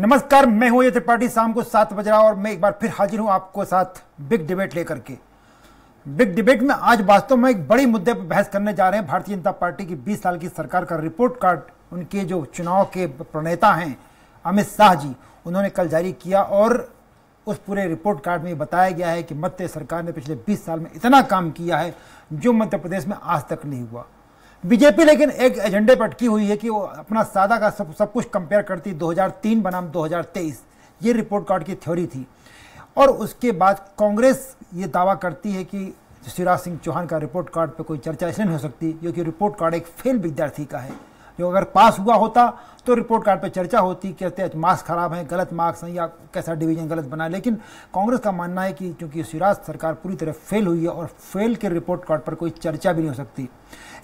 नमस्कार, मैं हूं ये त्रिपाठी। शाम को 7 बज रहा और मैं एक बार फिर हाजिर हूं आपको साथ बिग डिबेट लेकर के। बिग डिबेट में आज वास्तव में एक बड़ी मुद्दे पर बहस करने जा रहे हैं। भारतीय जनता पार्टी की 20 साल की सरकार का रिपोर्ट कार्ड उनके जो चुनाव के प्रणेता हैं अमित शाह जी, उन्होंने कल जारी किया और उस पूरे रिपोर्ट कार्ड में बताया गया है कि मध्य सरकार ने पिछले 20 साल में इतना काम किया है जो मध्य प्रदेश में आज तक नहीं हुआ। बीजेपी लेकिन एक एजेंडे पर अटकी हुई है कि वो अपना सादा का सब कुछ कंपेयर करती 2003 बनाम 2023, ये रिपोर्ट कार्ड की थ्योरी थी। और उसके बाद कांग्रेस ये दावा करती है कि शिवराज सिंह चौहान का रिपोर्ट कार्ड पे कोई चर्चा इसलिए नहीं हो सकती क्योंकि रिपोर्ट कार्ड एक फेल विद्यार्थी का है, जो अगर पास हुआ होता तो रिपोर्ट कार्ड पे चर्चा होती, कहते मार्क्स खराब हैं, गलत मार्क्स हैं या कैसा डिवीजन गलत बना। लेकिन कांग्रेस का मानना है कि क्योंकि शिवराज सरकार पूरी तरह फेल हुई है और फेल के रिपोर्ट कार्ड पर कोई चर्चा भी नहीं हो सकती।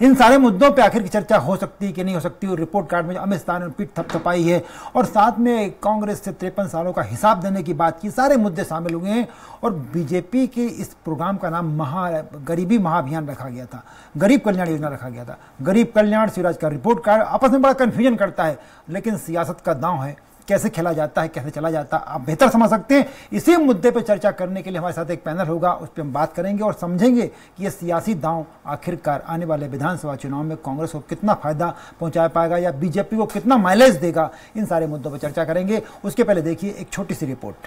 इन सारे मुद्दों पे आखिर की चर्चा हो सकती है कि नहीं हो सकती। और रिपोर्ट कार्ड में अमित शाह ने पीठ थपथपाई है और साथ में कांग्रेस से 53 सालों का हिसाब देने की बात की, सारे मुद्दे शामिल हुए हैं। और बीजेपी के इस प्रोग्राम का नाम गरीबी महाअभियान रखा गया था, गरीब कल्याण योजना रखा गया था। गरीब कल्याण, शिवराज का रिपोर्ट कार्ड आपस में बड़ा कन्फ्यूजन करता है, लेकिन सियासत का दांव है, कैसे खेला जाता है, कैसे चला जाता है, आप बेहतर समझ सकते हैं। इसी मुद्दे पर चर्चा करने के लिए हमारे साथ एक पैनल होगा, उस पर हम बात करेंगे और समझेंगे कि ये सियासी दांव आखिरकार आने वाले विधानसभा चुनाव में कांग्रेस को कितना फायदा पहुंचा पाएगा या बीजेपी को कितना माइलेज देगा। इन सारे मुद्दों पर चर्चा करेंगे। उसके पहले देखिए एक छोटी सी रिपोर्ट।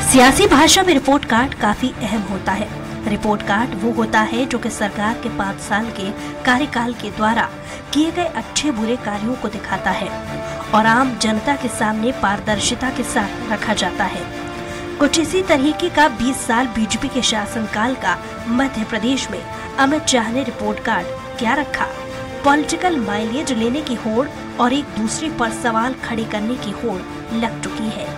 सियासी भाषा में रिपोर्ट कार्ड काफी अहम होता है। रिपोर्ट कार्ड वो होता है जो कि सरकार के 5 साल के कार्यकाल के द्वारा किए गए अच्छे बुरे कार्यों को दिखाता है और आम जनता के सामने पारदर्शिता के साथ रखा जाता है। कुछ इसी तरीके का 20 साल बीजेपी के शासनकाल का मध्य प्रदेश में अमित शाह ने रिपोर्ट कार्ड क्या रखा। पॉलिटिकल माइलेज लेने की होड़ और एक दूसरे पर सवाल खड़े करने की होड़ लग चुकी है।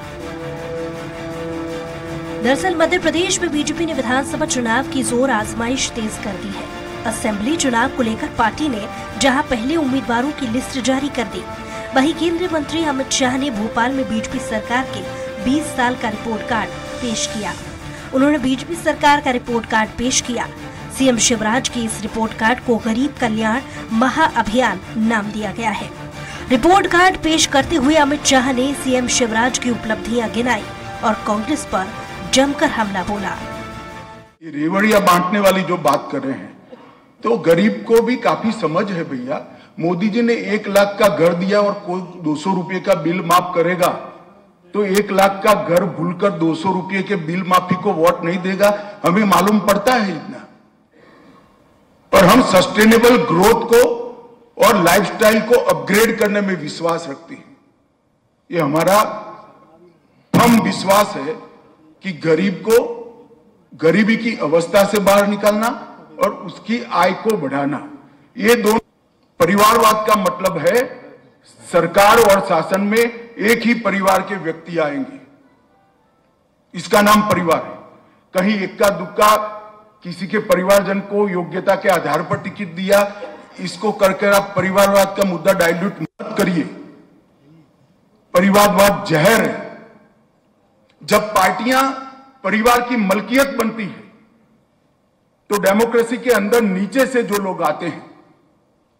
दरअसल मध्य प्रदेश में बीजेपी ने विधानसभा चुनाव की जोर आजमाइश तेज कर दी है। असेंबली चुनाव को लेकर पार्टी ने जहां पहले उम्मीदवारों की लिस्ट जारी कर दी, वहीं केंद्रीय मंत्री अमित शाह ने भोपाल में बीजेपी सरकार के 20 साल का रिपोर्ट कार्ड पेश किया। उन्होंने बीजेपी सरकार का रिपोर्ट कार्ड पेश किया। सीएम शिवराज के इस रिपोर्ट कार्ड को गरीब कल्याण महाअभियान नाम दिया गया है। रिपोर्ट कार्ड पेश करते हुए अमित शाह ने सीएम शिवराज की उपलब्धियां गिनाई और कांग्रेस पर जमकर हमला बोला। ये रेवड़िया बांटने वाली जो बात कर रहे हैं, तो गरीब को भी काफी समझ है भैया। मोदी जी ने 1 लाख का घर दिया और कोई 200 रुपए का बिल माफ करेगा तो 1 लाख का घर भूलकर 200 रुपए के बिल माफी को वोट नहीं देगा, हमें मालूम पड़ता है इतना। पर हम सस्टेनेबल ग्रोथ को और लाइफस्टाइल को अपग्रेड करने में विश्वास रखते हैं। ये हमारा फर्म विश्वास है कि गरीब को गरीबी की अवस्था से बाहर निकालना और उसकी आय को बढ़ाना, ये दोनों। परिवारवाद का मतलब है सरकार और शासन में एक ही परिवार के व्यक्ति आएंगे, इसका नाम परिवार है। कहीं इक्का दुक्का किसी के परिवारजन को योग्यता के आधार पर टिकट दिया, इसको करके आप परिवारवाद का मुद्दा डाइल्यूट मत करिए। परिवारवाद जहर है। जब पार्टियां परिवार की मलकियत बनती है तो डेमोक्रेसी के अंदर नीचे से जो लोग आते हैं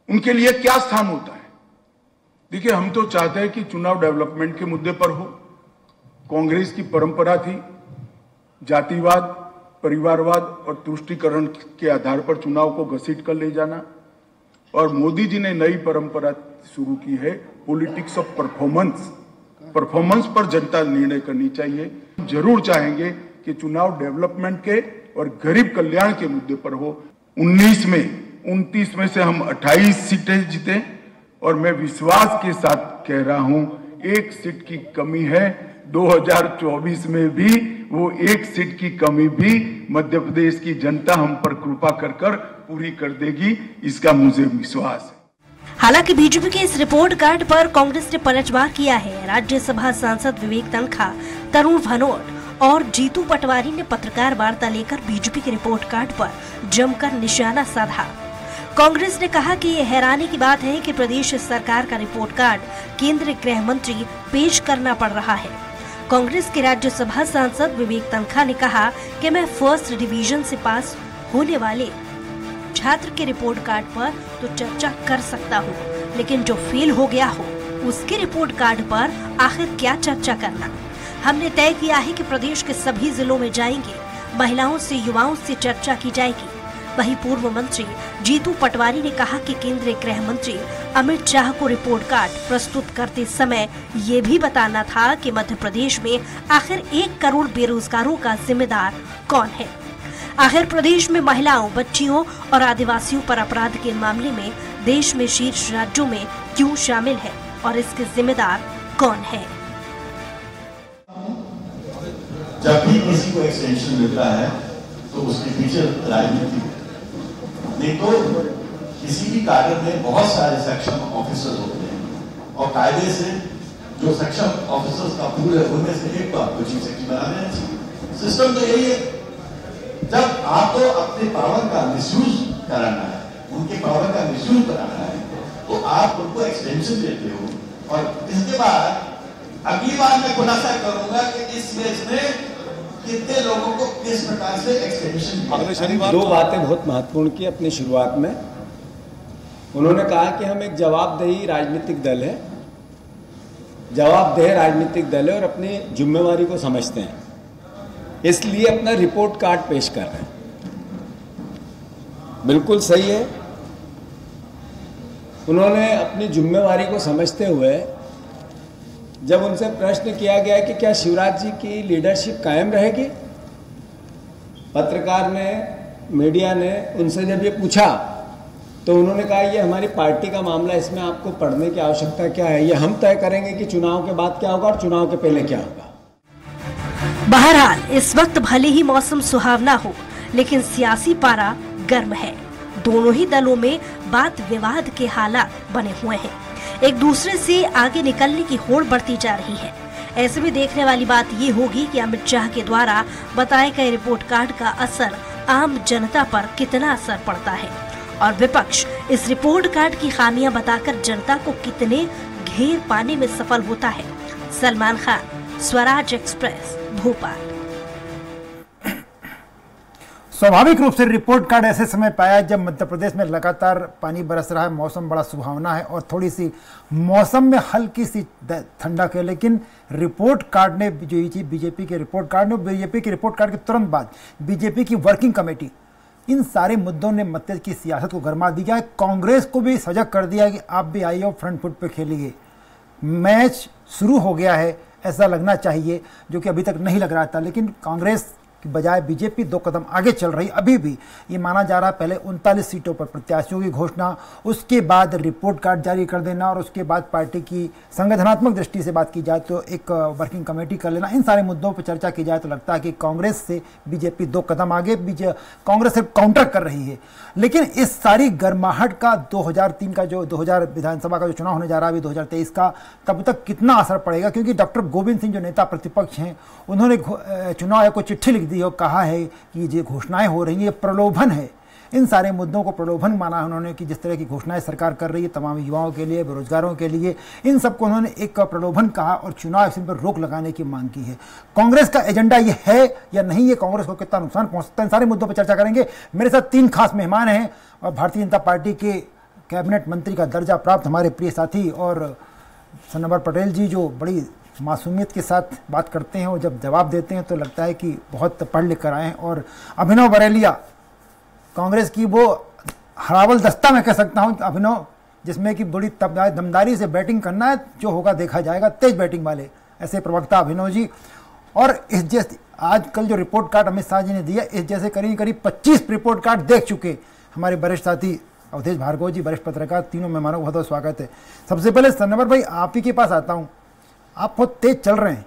उनके लिए क्या स्थान होता है। देखिए, हम तो चाहते हैं कि चुनाव डेवलपमेंट के मुद्दे पर हो। कांग्रेस की परंपरा थी जातिवाद, परिवारवाद और तुष्टीकरण के आधार पर चुनाव को घसीट कर ले जाना, और मोदी जी ने नई परंपरा शुरू की है पॉलिटिक्स ऑफ परफॉर्मेंस। परफॉर्मेंस पर जनता निर्णय करनी चाहिए। जरूर चाहेंगे कि चुनाव डेवलपमेंट के और गरीब कल्याण के मुद्दे पर हो। 29 में से हम 28 सीटें जीते और मैं विश्वास के साथ कह रहा हूं 1 सीट की कमी है। 2024 में भी वो 1 सीट की कमी भी मध्य प्रदेश की जनता हम पर कृपा कर पूरी कर देगी, इसका मुझे विश्वास है। हालांकि बीजेपी के इस रिपोर्ट कार्ड पर कांग्रेस ने पलटवार किया है। राज्यसभा सांसद विवेक तन्खा, तरुण भनोट और जीतू पटवारी ने पत्रकार वार्ता लेकर बीजेपी के रिपोर्ट कार्ड पर जमकर निशाना साधा। कांग्रेस ने कहा कि ये हैरानी की बात है कि प्रदेश सरकार का रिपोर्ट कार्ड केंद्रीय गृह मंत्री पेश करना पड़ रहा है। कांग्रेस के राज्यसभा सांसद विवेक तन्खा ने कहा कि मैं फर्स्ट डिवीजन से पास होने वाले छात्र के रिपोर्ट कार्ड पर तो चर्चा कर सकता हूँ, लेकिन जो फेल हो गया हो उसके रिपोर्ट कार्ड पर आखिर क्या चर्चा करना। हमने तय किया है कि प्रदेश के सभी जिलों में जाएंगे, महिलाओं से युवाओं से चर्चा की जाएगी। वहीं पूर्व मंत्री जीतू पटवारी ने कहा कि केंद्रीय गृह मंत्री अमित शाह को रिपोर्ट कार्ड प्रस्तुत करते समय ये भी बताना था कि मध्य प्रदेश में आखिर 1 करोड़ बेरोजगारों का जिम्मेदार कौन है। आखिर प्रदेश में महिलाओं, बच्चियों और आदिवासियों पर अपराध के मामले में देश में शीर्ष राज्यों में क्यों शामिल है और इसके जिम्मेदार कौन है। जब भी किसी को एक्सटेंशन मिलता है तो उसके पीछे राजनीति, नहीं तो किसी भी कार्य में बहुत सारे सेक्शन ऑफिसर्स होते हैं और कायदे से जो सेक्शन ऑफिसर्स का पूल है उनमें से एक को आपको चीफ सेक्रेटरी बना देना चाहिए। सिस्टम तो यही है। जब आपको अपने पावर का मिसयूज कराना है, उनके पावर का मिसयूज कराना है, तो आप उनको एक्सटेंशन देते हो। और इसके बाद अगली बार मैं खुलासा करूंगा कि इस केस में कितने लोगों को किस प्रकार से एक्सटेंशन। दो बातें बहुत महत्वपूर्ण की अपनी शुरुआत में। उन्होंने कहा कि हम एक जवाबदेही राजनीतिक दल है, जवाबदेह राजनीतिक दल है और अपनी जिम्मेवारी को समझते हैं, इसलिए अपना रिपोर्ट कार्ड पेश कर रहे हैं। बिल्कुल सही है। उन्होंने अपनी जिम्मेवारी को समझते हुए जब उनसे प्रश्न किया गया कि क्या शिवराज जी की लीडरशिप कायम रहेगी, पत्रकार ने, मीडिया ने उनसे जब ये पूछा तो उन्होंने कहा ये हमारी पार्टी का मामला, इसमें आपको पढ़ने की आवश्यकता क्या है, ये हम तय करेंगे कि चुनाव के बाद क्या होगा और चुनाव के पहले क्या होगा। बहरहाल इस वक्त भले ही मौसम सुहावना हो, लेकिन सियासी पारा गर्म है। दोनों ही दलों में बात विवाद के हालात बने हुए हैं। एक दूसरे से आगे निकलने की होड़ बढ़ती जा रही है। ऐसे में देखने वाली बात ये होगी कि अमित शाह के द्वारा बताए गए रिपोर्ट कार्ड का असर आम जनता पर कितना असर पड़ता है और विपक्ष इस रिपोर्ट कार्ड की खामियां बताकर जनता को कितने घेर पाने में सफल होता है। सलमान खान, स्वराज एक्सप्रेस, भोपाल। स्वाभाविक रूप से रिपोर्ट कार्ड ऐसे समय पाया जब मध्य प्रदेश में लगातार पानी बरस रहा है, मौसम बड़ा सुहावना है और थोड़ी सी मौसम में हल्की सी ठंडक है। लेकिन रिपोर्ट कार्ड ने जो बीजेपी के रिपोर्ट कार्ड ने, बीजेपी के रिपोर्ट कार्ड के तुरंत बाद बीजेपी की वर्किंग कमेटी, इन सारे मुद्दों ने मध्य की सियासत को गरमा दिया है। कांग्रेस को भी सजग कर दिया कि आप भी आइए और फ्रंट फुट पे खेलिए। मैच शुरू हो गया है ऐसा लगना चाहिए, जो कि अभी तक नहीं लग रहा था। लेकिन कांग्रेस की बजाय बीजेपी 2 कदम आगे चल रही। अभी भी ये माना जा रहा है पहले 39 सीटों पर प्रत्याशियों की घोषणा, उसके बाद रिपोर्ट कार्ड जारी कर देना और उसके बाद पार्टी की संगठनात्मक दृष्टि से बात की जाए तो एक वर्किंग कमेटी कर लेना। इन सारे मुद्दों पर चर्चा की जाए तो लगता है कि कांग्रेस से बीजेपी 2 कदम आगे कांग्रेस से काउंटर कर रही है। लेकिन इस सारी गर्माहट का 2003 का जो 2000 विधानसभा का जो चुनाव होने जा रहा है अभी 2023 का, तब तक कितना असर पड़ेगा? क्योंकि डॉक्टर गोविंद सिंह जो नेता प्रतिपक्ष हैं उन्होंने चुनाव आयोग को चिट्ठी लिख दी और कहा है कि ये घोषणाएं हो रही हैं प्रलोभन है। इन सारे मुद्दों को प्रलोभन माना है उन्होंने कि जिस तरह की घोषणाएं सरकार कर रही है तमाम युवाओं के लिए, बेरोजगारों के लिए, इन सबको उन्होंने एक प्रलोभन कहा और चुनाव आयोग पर रोक लगाने की मांग की है। कांग्रेस का एजेंडा ये है या नहीं, ये कांग्रेस को कितना नुकसान पहुंच सकता है, इन सारे मुद्दों पर चर्चा करेंगे। मेरे साथ 3 खास मेहमान हैं और भारतीय जनता पार्टी के कैबिनेट मंत्री का दर्जा प्राप्त हमारे प्रिय साथी और सन्नबर पटेल जी, जो बड़ी मासूमियत के साथ बात करते हैं और जब जवाब देते हैं तो लगता है कि बहुत पढ़ लिख कर आए हैं, और अभिनव बरेलिया, कांग्रेस की वो हरावल दस्ता मैं कह सकता हूं अभिनव, जिसमें कि बड़ी दमदारी से बैटिंग करना है, जो होगा देखा जाएगा, तेज बैटिंग वाले ऐसे प्रवक्ता अभिनव जी। और इस जैसे आजकल जो रिपोर्ट कार्ड अमित शाह जी ने दिया, इस जैसे करीब 25 रिपोर्ट कार्ड देख चुके हमारे वरिष्ठ साथी अवधेश भार्गव जी, वरिष्ठ पत्रकार, तीनों मेहमानों को बहुत बहुत स्वागत है। सबसे पहले सन्नवर भाई आप ही के पास आता हूँ, आप बहुत तेज चल रहे हैं।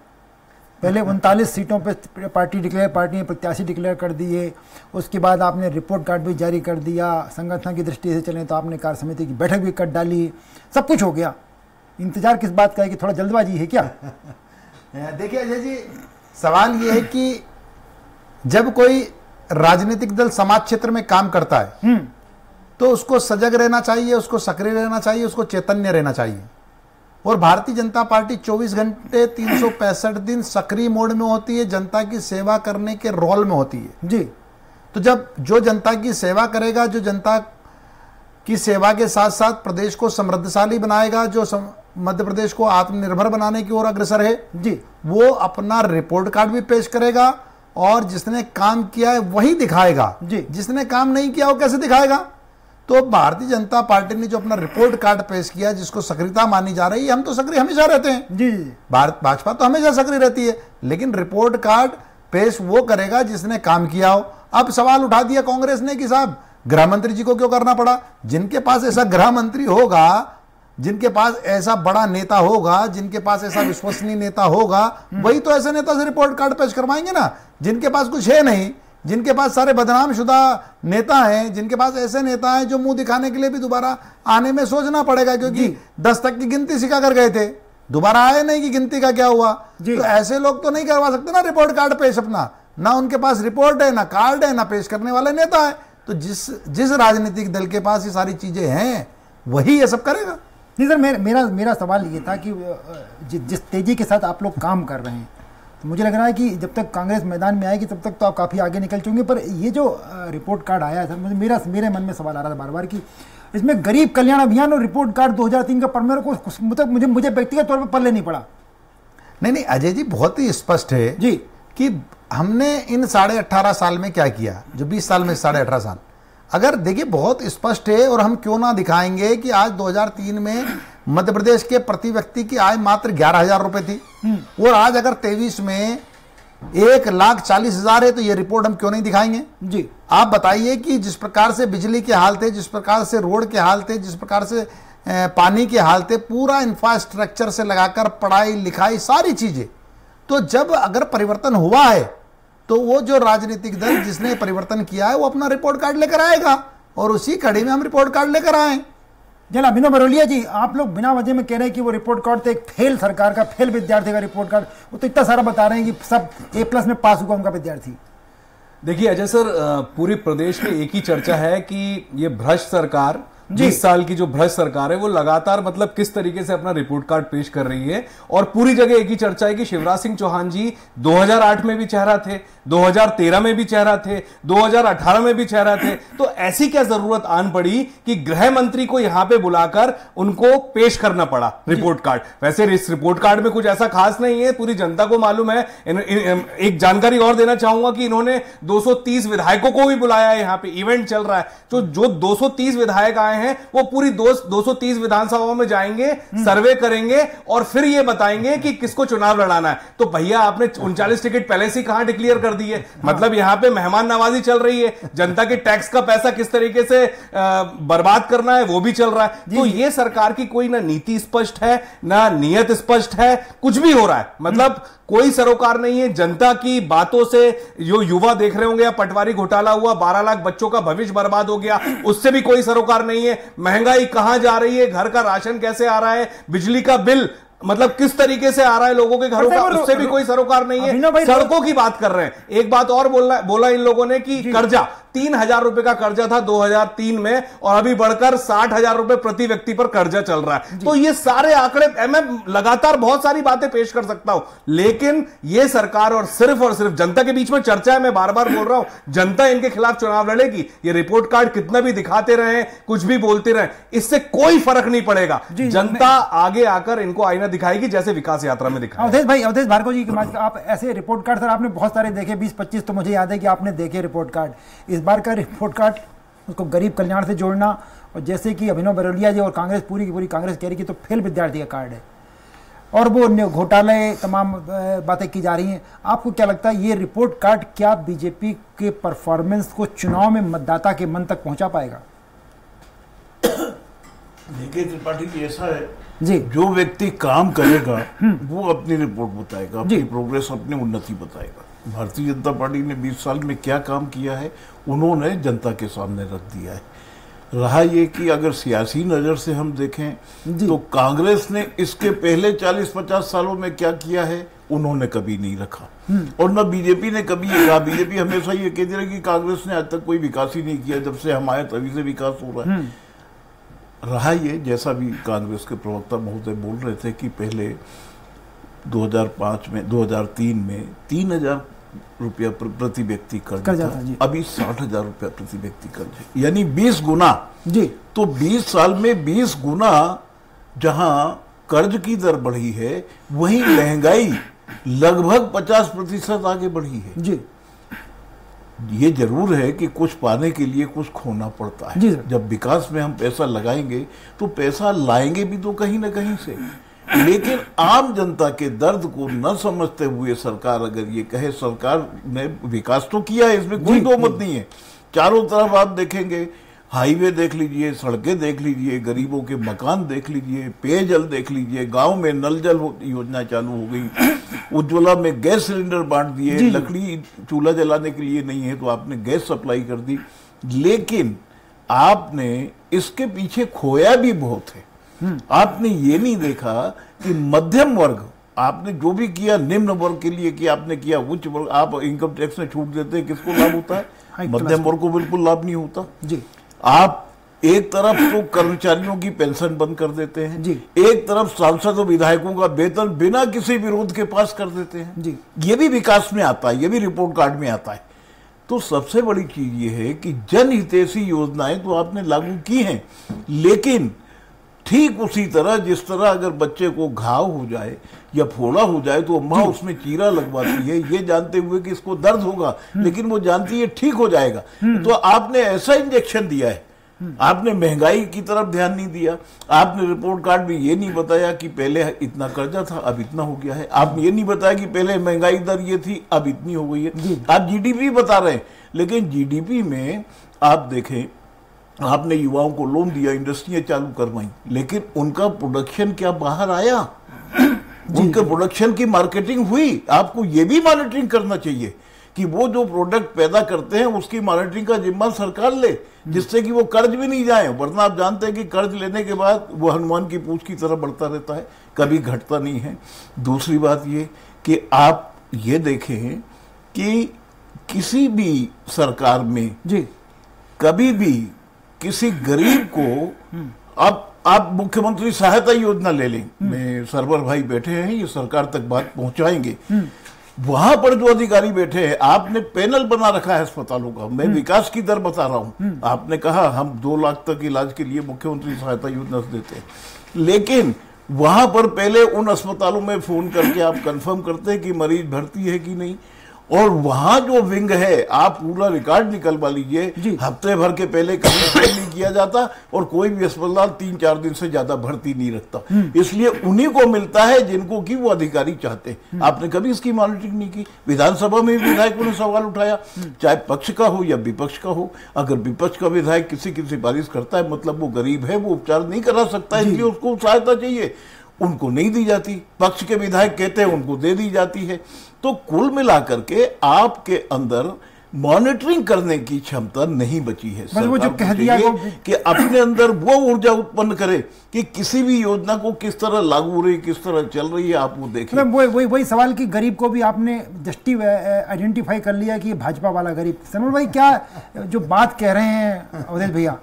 पहले 39 सीटों पे पार्टी ने प्रत्याशी डिक्लेयर कर दिए, उसके बाद आपने रिपोर्ट कार्ड भी जारी कर दिया, संगठन की दृष्टि से चलें तो आपने कार्य समिति की बैठक भी कर डाली, सब कुछ हो गया। इंतजार किस बात का है कि थोड़ा जल्दबाजी है क्या? देखिए अजय जी, सवाल ये है कि जब कोई राजनीतिक दल समाज क्षेत्र में काम करता है तो उसको सजग रहना चाहिए, उसको सक्रिय रहना चाहिए, उसको चैतन्य रहना चाहिए। और भारतीय जनता पार्टी 24 घंटे 365 दिन सक्रिय मोड में होती है, जनता की सेवा करने के रोल में होती है जी। तो जब जो जनता की सेवा करेगा, जो जनता की सेवा के साथ साथ प्रदेश को समृद्धशाली बनाएगा, जो मध्य प्रदेश को आत्मनिर्भर बनाने की ओर अग्रसर है जी, वो अपना रिपोर्ट कार्ड भी पेश करेगा और जिसने काम किया है वही दिखाएगा जी। जिसने काम नहीं किया वो कैसे दिखाएगा? तो भारतीय जनता पार्टी ने जो अपना रिपोर्ट कार्ड पेश किया, जिसको सक्रियता मानी जा रही है, हम तो सक्रिय हमेशा रहते हैं जी जी, भाजपा तो हमेशा सक्रिय रहती है, लेकिन रिपोर्ट कार्ड पेश वो करेगा जिसने काम किया हो। अब सवाल उठा दिया कांग्रेस ने कि साहब गृह मंत्री जी को क्यों करना पड़ा? जिनके पास ऐसा गृह मंत्री होगा, जिनके पास ऐसा बड़ा नेता होगा, जिनके पास ऐसा विश्वसनीय नेता होगा, वही तो ऐसे नेता से रिपोर्ट कार्ड पेश करवाएंगे ना। जिनके पास कुछ है नहीं, जिनके पास सारे बदनाम शुदा नेता हैं, जिनके पास ऐसे नेता हैं जो मुंह दिखाने के लिए भी दोबारा आने में सोचना पड़ेगा, क्योंकि 10 तक की गिनती सिखा कर गए थे, दोबारा आए नहीं कि गिनती का क्या हुआ। तो ऐसे लोग तो नहीं करवा सकते ना रिपोर्ट कार्ड पेश अपना, ना उनके पास रिपोर्ट है, ना कार्ड है, ना पेश करने वाले नेता है। तो जिस राजनीतिक दल के पास ये सारी चीजें हैं वही ये सब करेगा। नहीं सर, मेरा सवाल ये था कि जिस तेजी के साथ आप लोग काम कर रहे हैं, तो मुझे लग रहा है कि जब तक कांग्रेस मैदान में आएगी तब तक तो आप काफ़ी आगे निकल चुके। पर ये जो रिपोर्ट कार्ड आया था, मेरे मन में सवाल आ रहा था बार बार कि इसमें गरीब कल्याण अभियान और रिपोर्ट कार्ड 2003 का पर मेरे को मतलब मुझे व्यक्तिगत तौर पर पल्ले नहीं पड़ा। नहीं अजय जी, बहुत ही स्पष्ट है जी कि हमने इन 18.5 साल में क्या किया, जो 20 साल में 18.5 साल, अगर देखिए बहुत स्पष्ट है। और हम क्यों ना दिखाएंगे कि आज 2003 में मध्य प्रदेश के प्रति व्यक्ति की आय मात्र 11,000 रुपए थी, और आज अगर 23 में 1,40,000 है, तो ये रिपोर्ट हम क्यों नहीं दिखाएंगे जी। आप बताइए कि जिस प्रकार से बिजली के हाल थे, जिस प्रकार से रोड के हाल थे, जिस प्रकार से पानी के हाल थे, पूरा इंफ्रास्ट्रक्चर से लगाकर पढ़ाई लिखाई सारी चीजें, तो जब अगर परिवर्तन हुआ है तो वो जो राजनीतिक दल जिसने परिवर्तन किया है वो अपना रिपोर्ट कार्ड लेकर आएगा, और उसी कड़ी में हम रिपोर्ट कार्ड लेकर आए। जनाब अभिनव बरोलिया जी, आप लोग बिना वजह में कह रहे हैं कि वो रिपोर्ट कार्ड तो एक फेल सरकार का, फेल विद्यार्थी का रिपोर्ट कार्ड, वो तो इतना सारा बता रहे हैं कि सब A+ में पास हुआ उनका विद्यार्थी। देखिए अजय सर, पूरे प्रदेश में एक ही चर्चा है कि ये भ्रष्ट सरकार, 20 साल की जो भ्रष्ट सरकार है, वो लगातार मतलब किस तरीके से अपना रिपोर्ट कार्ड पेश कर रही है। और पूरी जगह एक ही चर्चा है कि शिवराज सिंह चौहान जी 2008 में भी चेहरा थे, 2013 में भी चेहरा थे, 2018 में भी चेहरा थे। तो ऐसी क्या जरूरत आन पड़ी कि गृह मंत्री को यहां पे बुलाकर उनको पेश करना पड़ा रिपोर्ट कार्ड? वैसे इस रिपोर्ट कार्ड में कुछ ऐसा खास नहीं है, पूरी जनता को मालूम है। एक जानकारी और देना चाहूंगा कि इन्होंने 230 विधायकों को भी बुलाया है, यहां पे इवेंट चल रहा है। तो जो 230 विधायक आए हैं वो पूरी 230 विधानसभाओं में जाएंगे, सर्वे करेंगे और फिर ये बताएंगे कि किसको चुनाव लड़ाना है। तो भैया आपने 39 टिकट पहले से कहां डिक्लेयर कर दी है? मतलब यहां पे मेहमान नवाजी चल रही है, जनता के टैक्स का पैसा किस तरीके से बर्बाद करना है वो भी चल रहा है। तो ये सरकार की कोई ना नीति स्पष्ट है, ना नियत स्पष्ट है, कुछ भी हो रहा है, मतलब कोई सरोकार नहीं है। जनता की बातों से जो युवा देख रहे होंगे, या पटवारी घोटाला हुआ, 12 लाख बच्चों का भविष्य बर्बाद हो गया, उससे भी कोई सरोकार नहीं है। महंगाई कहां जा रही है, घर का राशन कैसे आ रहा है, बिजली का बिल मतलब किस तरीके से आ रहा है लोगों के घरों का, उससे भी कोई सरोकार नहीं है। सड़कों की बात कर रहे हैं। एक बात और बोला इन लोगों ने कि कर्जा 3,000 रुपए का कर्जा था 2003 में, और अभी बढ़कर 60,000 रुपए प्रति व्यक्ति पर कर्जा चल रहा है। तो ये सारे आंकड़े, मैं लगातार बहुत सारी बातें पेश कर सकता हूं, लेकिन ये सरकार और सिर्फ जनता के बीच में चर्चा है। मैं बार बार बोल रहा हूं, जनता इनके खिलाफ चुनाव लड़ेगी। ये रिपोर्ट कार्ड कितना भी दिखाते रहे, कुछ भी बोलते रहे, इससे कोई फर्क नहीं पड़ेगा। जनता आगे आकर इनको आईना दिखाएगी, जैसे विकास यात्रा में दिखाया। अवधेश भार्गव जी, आप ऐसे रिपोर्ट कार्ड सर आपने बहुत सारे देखे, 20-25 तो मुझे याद है कि आपने देखे रिपोर्ट कार्ड। इस बार का रिपोर्ट कार्ड उसको गरीब कल्याण से जोड़ना, और जैसे कि अभिनव बरोलिया जी और कांग्रेस पूरी की पूरी कांग्रेस कह रही कि तो फेल विद्यार्थी का कार्ड है, और वो घोटाले तमाम बातें की जा रही हैं। आपको क्या लगता है ये रिपोर्ट कार्ड क्या बीजेपी के परफॉर्मेंस को चुनाव में मतदाता के मन तक पहुंचा पाएगा? देखिए त्रिपाठी जी, ऐसा है जी, जो व्यक्ति काम करेगा वो अपनी रिपोर्ट बताएगा, अपनी प्रोग्रेस, अपनी उन्नति बताएगा। भारतीय जनता पार्टी ने 20 साल में क्या काम किया है उन्होंने जनता के सामने रख दिया है। रहा ये कि अगर सियासी नजर से हम देखें तो कांग्रेस ने इसके पहले 40-50 सालों में क्या किया है उन्होंने कभी नहीं रखा, और न बीजेपी ने कभी ये कहा। बीजेपी हमेशा ये कहती रही कि कांग्रेस ने आज तक कोई विकास ही नहीं किया, जब से हम आए तभी से विकास हो रहा है। रहा ये, जैसा भी कांग्रेस के प्रवक्ता महोदय बोल रहे थे कि पहले 2003 में 3,000 रुपया प्रति व्यक्ति कर्ज था, अभी 60,000 रुपया प्रति व्यक्ति कर्ज है, यानी 20 गुना जी। तो 20 साल में 20 गुना जहां कर्ज की दर बढ़ी है, वहीं महंगाई लगभग 50% आगे बढ़ी है। जी, ये जरूर है कि कुछ पाने के लिए कुछ खोना पड़ता है। जब विकास में हम पैसा लगाएंगे तो पैसा लाएंगे भी तो कहीं ना कहीं से, लेकिन आम जनता के दर्द को न समझते हुए सरकार अगर ये कहे, सरकार ने विकास तो किया है, इसमें कोई दो मत नहीं है। चारों तरफ आप देखेंगे, हाईवे देख लीजिए, सड़कें देख लीजिए, गरीबों के मकान देख लीजिए, पेयजल देख लीजिए, गांव में नल जल योजना चालू हो गई, उज्ज्वला में गैस सिलेंडर बांट दिए, लकड़ी चूल्हा जलाने के लिए नहीं है तो आपने गैस सप्लाई कर दी। लेकिन आपने इसके पीछे खोया भी बहुत है। आपने ये नहीं देखा कि मध्यम वर्ग, आपने जो भी किया निम्न वर्ग के लिए किया, आपने किया उच्च वर्ग, आप इनकम टैक्स में छूट देते हैं, किसको लाभ होता है? मध्यम वर्ग को बिल्कुल लाभ नहीं होता जी। आप एक तरफ तो कर्मचारियों की पेंशन बंद कर देते हैं जी, एक तरफ सांसद और विधायकों का वेतन बिना किसी विरोध के पास कर देते हैं जी। ये भी विकास में आता है, ये भी रिपोर्ट कार्ड में आता है। तो सबसे बड़ी चीज ये है कि जनहितैषी योजनाएं तो आपने लागू की हैं, लेकिन ठीक उसी तरह जिस तरह अगर बच्चे को घाव हो जाए या फोड़ा हो जाए तो माँ उसमें चीरा लगवाती है, ये जानते हुए कि इसको दर्द होगा, लेकिन वो जानती है ठीक हो जाएगा। तो आपने ऐसा इंजेक्शन दिया है, आपने महंगाई की तरफ ध्यान नहीं दिया, आपने रिपोर्ट कार्ड में ये नहीं बताया कि पहले इतना कर्जा था अब इतना हो गया है, आपने ये नहीं बताया कि पहले महंगाई दर ये थी अब इतनी हो गई है। आप जीडीपी बता रहे हैं, लेकिन जीडीपी में आप देखें, आपने युवाओं को लोन दिया, इंडस्ट्रियां चालू करवाई, लेकिन उनका प्रोडक्शन क्या बाहर आया? उनके प्रोडक्शन की मार्केटिंग हुई? आपको ये भी मॉनिटरिंग करना चाहिए कि वो जो प्रोडक्ट पैदा करते हैं उसकी मॉनिटरिंग का जिम्मा सरकार ले, जिससे कि वो कर्ज भी नहीं जाए। वरना आप जानते हैं कि कर्ज लेने के बाद वो हनुमान की पूंछ की तरह बढ़ता रहता है, कभी घटता नहीं है। दूसरी बात ये कि आप ये देखें कि किसी भी सरकार में जी कभी भी किसी गरीब को, आप मुख्यमंत्री सहायता योजना ले लें, मैं सरवर भाई बैठे हैं, ये सरकार तक बात पहुंचाएंगे, वहां पर जो अधिकारी बैठे हैं, आपने पैनल बना रखा है अस्पतालों का, मैं विकास की दर बता रहा हूं, आपने कहा हम 2 लाख तक इलाज के लिए मुख्यमंत्री सहायता योजना से देते हैं, लेकिन वहां पर पहले उन अस्पतालों में फोन करके आप कंफर्म करते हैं कि मरीज भर्ती है कि नहीं, और वहां जो विंग है आप पूरा रिकॉर्ड निकलवा लीजिए, हफ्ते भर के पहले कभी नहीं किया जाता और कोई भी अस्पताल 3-4 दिन से ज्यादा भर्ती नहीं रखता, इसलिए उन्हीं को मिलता है जिनको कि वो अधिकारी चाहते हैं। आपने कभी इसकी मॉनिटरिंग नहीं की। विधानसभा में विधायकों ने सवाल उठाया, चाहे पक्ष का हो या विपक्ष का हो, अगर विपक्ष का विधायक किसी की सिफारिश करता है मतलब वो गरीब है, वो उपचार नहीं करा सकता, इसलिए उसको सहायता चाहिए, उनको नहीं दी जाती। पक्ष के विधायक कहते हैं उनको दे दी जाती है। तो कुल मिलाकर के आपके अंदर मॉनिटरिंग करने की क्षमता नहीं बची है। वो जो कह दिया कि अपने अंदर वो ऊर्जा उत्पन्न करे कि किसी भी योजना को किस तरह लागू हो रही, किस तरह चल रही है, आप वो देखें। वही सवाल कि गरीब को भी आपने आइडेंटिफाई कर लिया कि भाजपा वाला गरीब। सनोर भाई, क्या जो बात कह रहे हैं अवधेश भैया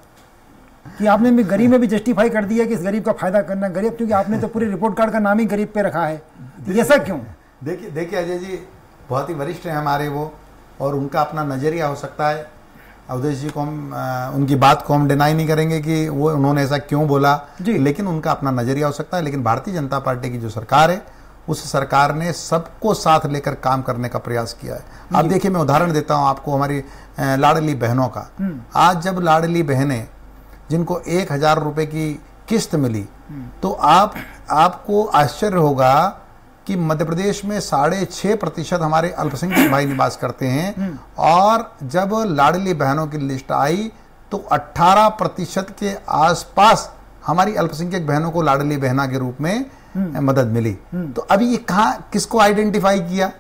कि आपने गरीब में भी जस्टिफाई कर दिया कि इस गरीब का फायदा करना गरीब, क्योंकि आपने तो पूरे रिपोर्ट कार्ड का नाम ही गरीब पे रखा है, ऐसा क्यों? देखिए अजय जी बहुत ही वरिष्ठ हैं हमारे वो, और उनका अपना नजरिया हो सकता है। अवधेश जी को हम उनकी बात को हम डिनाई नहीं करेंगे कि वो उन्होंने ऐसा क्यों बोला, लेकिन उनका अपना नजरिया हो सकता है। लेकिन भारतीय जनता पार्टी की जो सरकार है, उस सरकार ने सबको साथ लेकर काम करने का प्रयास किया है। अब देखिए, मैं उदाहरण देता हूँ आपको हमारी लाडली बहनों का। आज जब लाडली बहनें जिनको 1000 रुपए की किस्त मिली, तो आपको आश्चर्य होगा कि मध्य प्रदेश में 6.5% हमारे अल्पसंख्यक भाई निवास करते हैं, और जब लाडली बहनों की लिस्ट आई तो 18% के आसपास हमारी अल्पसंख्यक बहनों को लाडली बहना के रूप में मदद मिली। तो अभी ये किसको आइडेंटिफाई किया?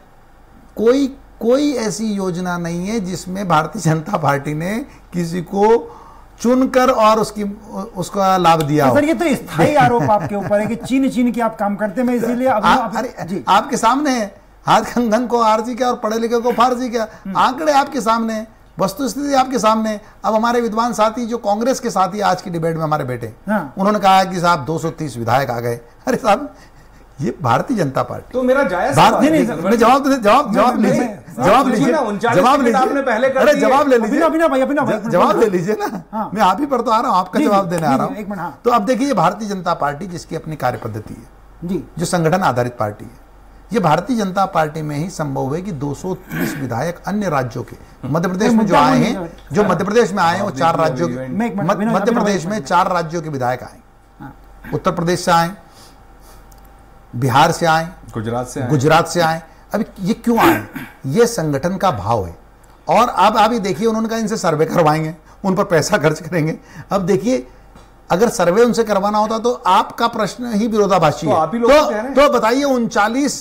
कोई ऐसी योजना नहीं है जिसमें भारतीय जनता पार्टी ने किसी को चुनकर और उसका लाभ दिया हो। सर, ये तो स्थायी आरोप आपके ऊपर है कि चीन के आप काम करते हैं। मैं इसीलिए आपके सामने है, हाथ कंगन को आरजी क्या और पढ़े लिखे को फारजी क्या, आंकड़े आपके सामने, वस्तुस्थिति आपके सामने। अब हमारे विद्वान साथी जो कांग्रेस के साथी आज की डिबेट में हमारे बैठे, उन्होंने कहा कि साहब 230 विधायक आ गए। अरे साहब, ये भारतीय जनता पार्टी। तो मेरा जायज जवाब लीजिए, जवाब लीजिए, जवाब लीजिए, अरे जवाब ले लीजिए, जवाब ले लीजिए ना। मैं आप ही पर तो आ रहा हूँ, आपका जवाब देने आ रहा हूँ। तो अब देखिए, भारतीय जनता पार्टी जिसकी अपनी कार्य पद्धति है, जी, जो संगठन आधारित पार्टी है। ये भारतीय जनता पार्टी में ही संभव है कि 230 विधायक अन्य राज्यों के मध्य प्रदेश में जो आए हैं, जो मध्य प्रदेश में आए हैं वो 4 राज्यों के, मध्य प्रदेश में 4 राज्यों के विधायक आए, उत्तर प्रदेश से आए, बिहार से आए, गुजरात से आए। अब ये क्यों आए? ये संगठन का भाव है। और अब आप ये देखिए, उन्होंने कहा इनसे सर्वे करवाएंगे, उन पर पैसा खर्च करेंगे। अब देखिए, अगर सर्वे उनसे करवाना होता तो आपका प्रश्न ही विरोधाभासी है। तो बताइए 39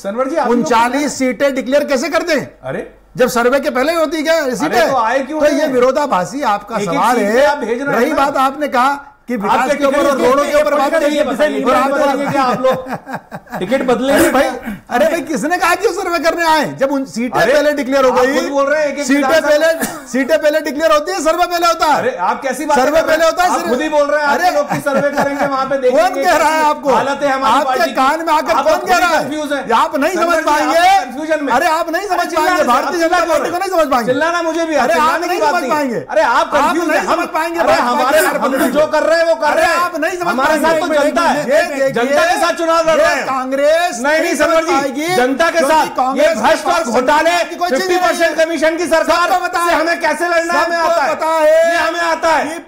सीटें डिक्लेयर कैसे कर दें? अरे जब सर्वे के पहले ही होती क्या सीटें? तो ये विरोधाभासी आपका सवाल है। रही बात, आपने कहा कि विकास के ऊपर और रोडों के ऊपर बात करिए, आप लोग टिकट बदलेंगे भाई। अरे भाई, किसने कहा कि सर्वे करने आए? जब उन सीटें पहले डिक्लेयर हो गई, बोल रहे हैं सीटें पहले डिक्लेयर होती है, सर्वे पहले होता है। अरे आप कैसी बात, सर्वे पहले होता है, खुद ही बोल रहे हैं। अरे लोग की सर्वे करेंगे, वहां पे देखेंगे। कौन कह रहा है आपको? हालत है हमारी आपके कान में आकर कौन कह रहा है? आप नहीं समझ पाएंगे। अरे आप नहीं समझ पाएंगे, भारतीय जनता पार्टी को नहीं समझ पाएंगे। चिल्लाना मुझे भी, अरे आप नहीं समझ पाएंगे। अरे आप कंफ्यूज हैं, समझ पाएंगे। हमारे जो कर रहे हैं वो कर रहे हैं, आप नहीं समझ हमारे साथ तो जनता है, जनता के साथ चुनाव लड़ रहे हैं। कांग्रेस नहीं समझ पाएगी जनता के साथ। ये भ्रष्ट और घोटाले 50% कमीशन की सरकार से हमें कैसे लड़ना है, हमें आता है। ये हमें आता है। ये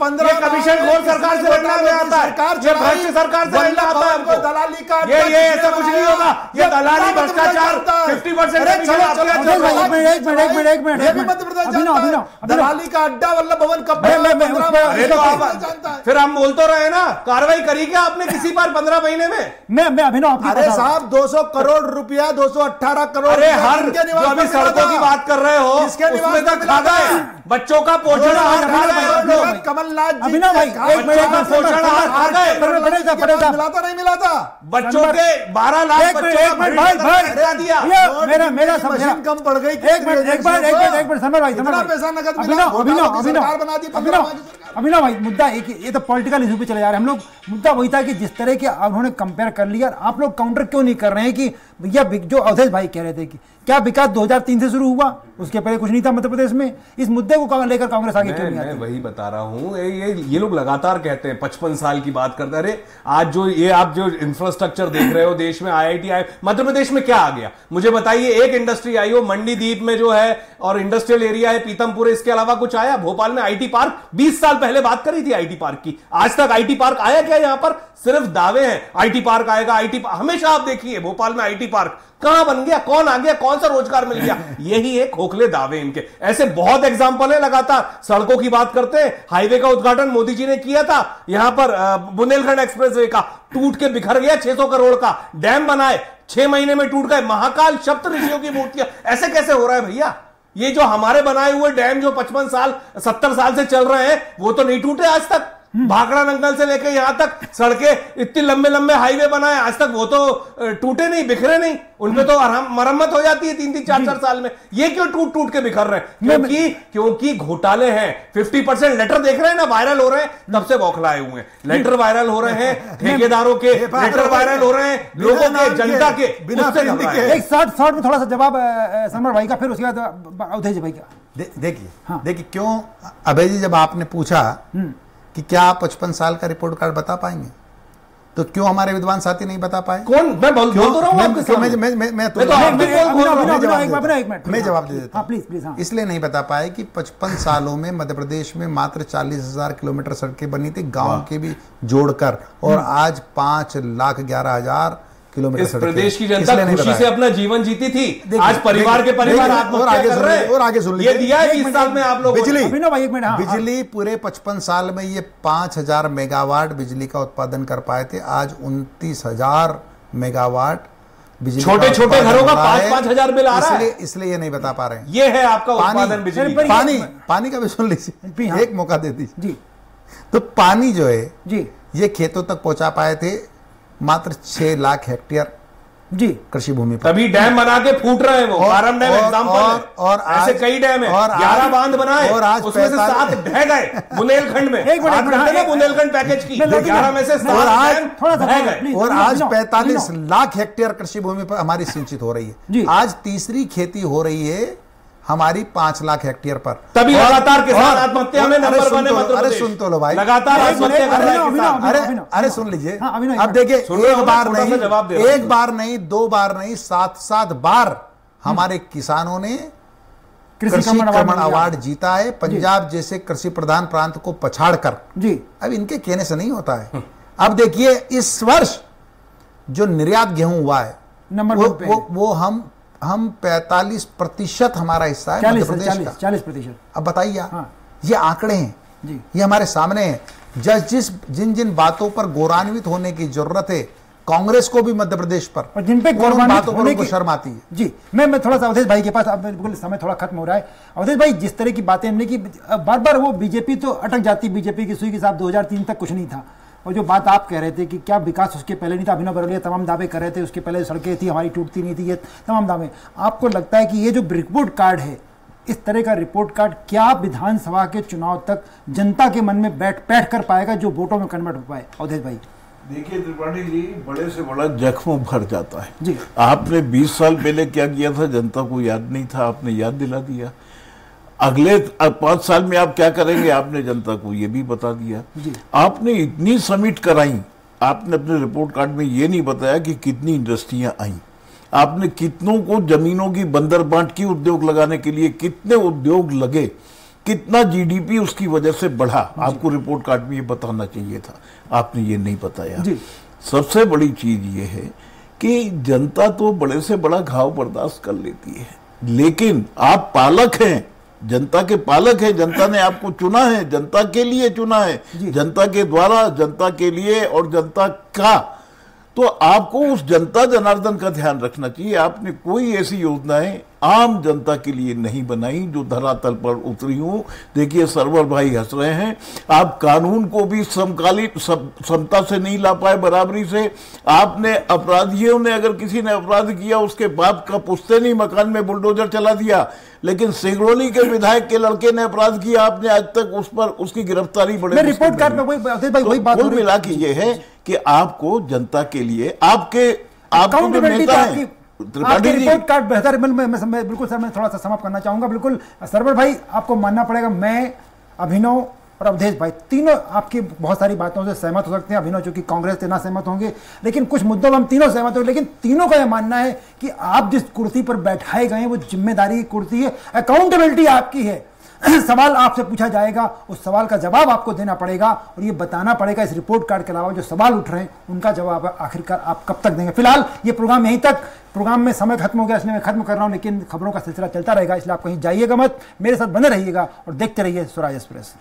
कमीशन खोर सरकार से लड़ना हमें आता है। ये भ्रष्ट सरकार से लड़ना आता है हमको। दलाली का ये ऐसा कुछ नहीं होगा। ये दलाली भ्रष्टाचार 50% दलाली का अड्डा वल्लभ भवन कब? फिर हम बोल तो रहे ना, कार्रवाई करी क्या आपने किसी पर 15 महीने में? मैं अभिनव, अरे साहब 200 करोड़ रुपया, 218 करोड़। अरे हर जो अभी सड़कों की बात कर रहे हो उसमें तक खा गए, बच्चों का पोषण आहार खा गए। कमलनाथ अभिनव भाई, पोषण आहार खा गए, मिलाता नहीं मिलाता? बच्चों के 12 लाख बच्चों का दिया। मेरा मशीन कम पड़ गई। एक मिनट समर भाई, पैसा नकद मिला, बना दी अभिनव भाई, मुद्दा एक, ये तो पॉलिटिकल इशू पे चले जा रहे हैं हम लोग। मुद्दा वही था कि जिस तरह के उन्होंने कंपेयर कर लिया, आप लोग काउंटर क्यों नहीं कर रहे हैं कि भैया जो अवधेश भाई कह रहे थे कि क्या विकास 2003 से शुरू हुआ, उसके पहले कुछ नहीं था मध्य प्रदेश में। इस मुद्दे को लेकर कांग्रेस आगे क्यों नहीं आती? मैं वही बता रहा हूं, ये लोग लगातार कहते हैं 55 साल की बात करते हैं। अरे आज आप जो इंफ्रास्ट्रक्चर देख रहे हो देश में, IIT आए, मध्य प्रदेश में क्या आ गया मुझे बताइए? एक इंडस्ट्री आई हो मंडी द्वीप में जो है, और इंडस्ट्रियल एरिया है पीतमपुर, इसके अलावा कुछ आया? भोपाल में IT पार्क 20 साल पहले बात करी थी IT पार्क की, आज तक IT पार्क आया क्या? यहां पर सिर्फ दावे हैं IT पार्क आएगा, हमेशा आप देखिए भोपाल में IT पार्क कहां बन गया, कौन आ गया, कौन सा रोजगार मिल गया? यही है खोखले दावे इनके। ऐसे बहुत एग्जांपल है, लगातार सड़कों की बात करते हैं। हाईवे का उद्घाटन मोदी जी ने किया था यहां पर, बुंदेलखंड एक्सप्रेसवे का, टूट के बिखर गया 600 करोड़ का। डैम बनाए 6 महीने में टूट गए। महाकाल सप्त ऋषियों की मूर्तियां, ऐसे कैसे हो रहा है भैया? ये जो हमारे बनाए हुए डैम जो 55 साल 70 साल से चल रहे हैं वो तो नहीं टूटे आज तक। भाखड़ा नंगल से लेकर यहां तक सड़कें, इतने लंबे लंबे हाईवे बनाए आज तक, वो तो टूटे नहीं, बिखरे नहीं। उनपे तो मरम्मत हो जाती है 3-3, 4-4 साल में। ये क्यों टूट के बिखर रहे हैं? क्योंकि घोटाले हैं। 50% लेटर देख रहे हैं ना, वायरल हो रहे हैं, तब से बौखलाए हुए हैं। लेटर वायरल हो रहे हैं, ठेकेदारों के लेटर वायरल हो रहे हैं, लोगों के, जनता के। एक शॉर्ट में थोड़ा सा जवाब समर भाई का, फिर उसके बाद अवधेश भाई का। देखिए क्यों अभय जी, जब आपने पूछा कि क्या आप 55 साल का रिपोर्ट कार्ड बता पाएंगे, तो क्यों हमारे विद्वान साथी नहीं बता पाए? कौन? मैं बोल तो रहा हूं आपके सामने। मैं जवाब दे देता हूं, प्लीज। इसलिए नहीं बता पाए कि 55 सालों में मध्य प्रदेश में मात्र 40,000 किलोमीटर सड़कें बनी थी, गांव के भी जोड़कर, और आज 5,11,000 किलोमीटर। इस प्रदेश की जनता खुशी से अपना जीवन जीती थी, आज परिवार के परिवार आत्महत्या कर रहे हैं। और आगे सुन लीजिए, ये दिया है 20 साल में आप लोग। बिजली पूरे 55 साल में ये 5,000 मेगावाट बिजली का उत्पादन कर पाए थे, आज 29,000 मेगावाट बिजली। छोटे छोटे घरों का 5-5 हजार बिल आ रहा है, इसलिए ये नहीं बता पा रहे हैं। ये है आपका उत्पादन बिजली। पानी का भी सुन लीजिए, एक मौका दे दीजिए। तो पानी जो है जी, ये खेतों तक पहुंचा पाए थे मात्र 6 लाख हेक्टेयर जी कृषि भूमि पर। तभी डैम बना के फूट रहे हैं वो। पारम डैम एग्जांपल है, और ऐसे कई डैम है, 11 बांध बनाए, और आज उसमें से 7 ढह गए बुंदेलखंड में। बुंदेलखंड पैकेज की 11 में से 7 ढह गए, और आज 45 लाख हेक्टेयर कृषि भूमि पर हमारी सिंचित हो रही है। आज तीसरी खेती हो रही है हमारी 5 लाख हेक्टेयर पर। तभी लगातार किसान आत्महत्या में नंबर 1 है मध्य अरे प्रदेश। सुन तो लो भाई, लगातार आत्महत्या कर रहे हैं किसान। अरे सुन लीजिए, अभिनव, अब देखिए, एक बार नहीं, 2 बार नहीं, 7 बार हमारे किसानों ने कृषि कर्मण अवार्ड जीता है, पंजाब जैसे कृषि प्रधान प्रांत को पछाड़कर जी। अब इनके कहने से नहीं होता है। अब देखिए, इस वर्ष जो निर्यात गेहूं हुआ है वो हम 45% हमारा हिस्सा है मध्य प्रदेश का। 40%। अब बताइए, ये आंकड़े हैं जी, ये हमारे सामने हैं। जिन बातों पर गौरवान्वित होने की जरूरत है कांग्रेस को भी मध्य प्रदेश पर, और जिन पे गौरवान्वित होने की शर्म आती है जी। मैं थोड़ा सा अवधेश भाई के पास, अब बिल्कुल समय थोड़ा खत्म हो रहा है। अवधेश भाई, जिस तरह की बातें हमने की, बार बार वो बीजेपी तो अटक जाती, बीजेपी की सुई के साथ 2003 तक कुछ नहीं था। और जो बात आप कह रहे थे कि क्या विकास उसके पहले नहीं था, अभिनव बरौलिया तमाम दावे कर रहे थे, उसके पहले सड़कें थी हमारी, टूटती नहीं थी, ये तमाम दावे। आपको लगता है कि ये जो रिपोर्ट कार्ड है, इस तरह का रिपोर्ट कार्ड क्या विधानसभा के चुनाव तक जनता के मन में बैठ कर पाएगा, जो वोटों में कन्वर्ट हो पाए? अवधेश भाई देखिए त्रिपाठी जी, बड़े से बड़ा जख्म भर जाता है जी। आपने 20 साल पहले क्या किया था, जनता को याद नहीं था, आपने याद दिला दिया। अगले 5 साल में आप क्या करेंगे, आपने जनता को ये भी बता दिया जी। आपने इतनी समिट कराई, आपने अपने रिपोर्ट कार्ड में ये नहीं बताया कि कितनी इंडस्ट्रियां आई, आपने कितनों को जमीनों की बंदर बांट की उद्योग लगाने के लिए कितने उद्योग लगे, कितना जीडीपी उसकी वजह से बढ़ा, आपको रिपोर्ट कार्ड में ये बताना चाहिए था, आपने ये नहीं बताया जी। सबसे बड़ी चीज ये है कि जनता तो बड़े से बड़ा घाव बर्दाश्त कर लेती है, लेकिन आप पालक हैं, जनता के पालक हैं, जनता ने आपको चुना है, जनता के लिए चुना है, जनता के द्वारा, जनता के लिए और जनता का, तो आपको उस जनता जनार्दन का ध्यान रखना चाहिए। आपने कोई ऐसी योजनाएं आम जनता के लिए नहीं बनाई जो धरातल पर उतरी हूं। देखिए सरवर भाई हंस रहे हैं, आप कानून को भी समकालीन समता से नहीं ला पाए, बराबरी से। आपने अपराधियों ने, अगर किसी ने अपराध किया, उसके बाप का पुश्तैनी मकान में बुलडोजर चला दिया, लेकिन सिंगरौली के विधायक के लड़के ने अपराध किया, आपने आज तक उस पर उसकी गिरफ्तारी बड़े रिपोर्ट कार्ड में वही बात कुल मिला के ये है कि आपको जनता के लिए आपके नेता हैं आपके रिपोर्ट कार्ड बेहतर। मैं बिल्कुल सर, मैं थोड़ा सा समाप्त करना चाहूंगा। बिल्कुल सरवर भाई, आपको मानना पड़ेगा, मैं, अभिनव और अवधेश भाई तीनों आपकी बहुत सारी बातों से सहमत हो सकते हैं। अभिनव चूंकि कांग्रेस से ना सहमत होंगे, लेकिन कुछ मुद्दों में हम तीनों सहमत होंगे। लेकिन तीनों का यह मानना है कि आप जिस कुर्सी पर बैठाए गए हैं वो जिम्मेदारी की कुर्सी है, अकाउंटेबिलिटी आपकी है। सवाल आपसे पूछा जाएगा, उस सवाल का जवाब आपको देना पड़ेगा और ये बताना पड़ेगा इस रिपोर्ट कार्ड के अलावा जो सवाल उठ रहे हैं उनका जवाब आखिरकार आप कब तक देंगे। फिलहाल ये प्रोग्राम यहीं तक, प्रोग्राम में समय खत्म हो गया, इसलिए मैं खत्म कर रहा हूं, लेकिन खबरों का सिलसिला चलता रहेगा, इसलिए आप कहीं जाइएगा मत, मेरे साथ बने रहिएगा और देखते रहिए स्वराज एक्सप्रेस।